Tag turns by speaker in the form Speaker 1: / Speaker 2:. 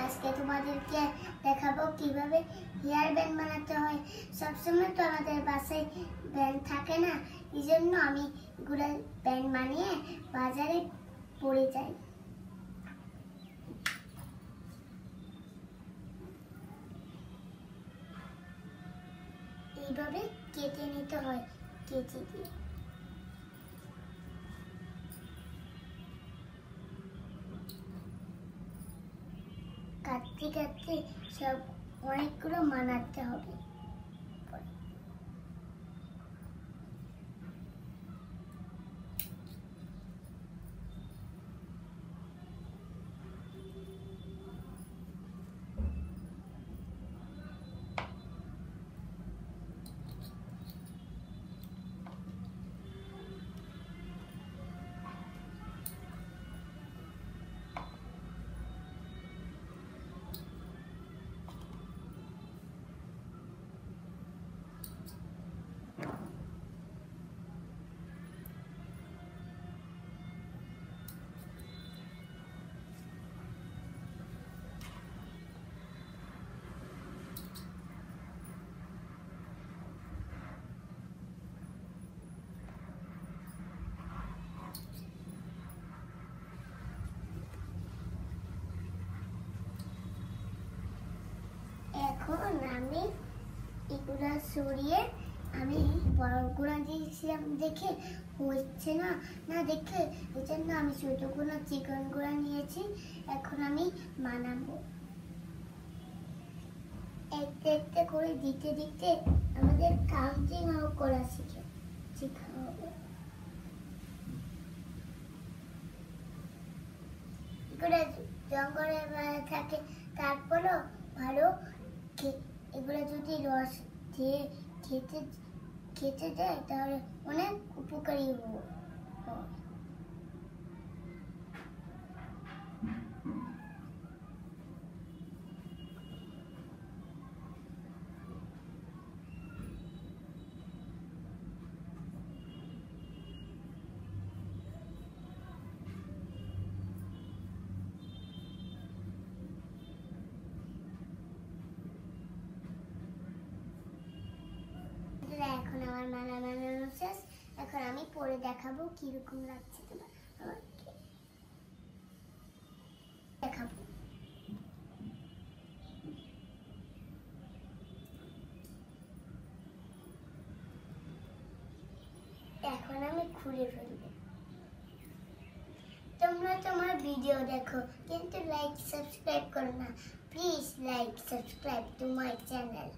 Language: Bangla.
Speaker 1: আজকে তোমাদেরকে দেখাবো কিভাবে হেয়ার ব্যান্ড বানাতে হয়। সবসময় তো আমাদের বাসায় ব্যান্ড থাকে না, এই জন্য আমি এগুলো ব্যান্ড বানিয়ে বাজারে পরে যাই। এইভাবে কেটে নিতে হয়, কেটে দিয়ে কাটতে কাটতে সব অনেকগুলো বানাতে হবে। এখন আমি এগুলা সরিয়ে আমি বড়গুলা দিয়েছিলাম দেখে হচ্ছে না দেখে এই জন্য আমি ছোটগুলো চিকনগুলা নিয়েছি। এখন আমি বানাবো একটা একটা করে দিতে দিতে আমাদের কাউন্টিং করা শেখা হবে। এগুলো জঙ্গলে থাকে, তারপরও ভালো এগুলো যদি রস দিয়ে খেতে দেয় তাহলে অনেক উপকারী হয়। এখন আমার বানানো শেষ। এখন আমি পরে দেখাবো কিরকম লাগছে তোমার আমাকে দেখাবো। এখন আমি খুলে ফেলবো। তোমরা তোমার ভিডিও দেখো কিন্তু লাইক সাবস্ক্রাইব করো না। Please like subscribe to my channel.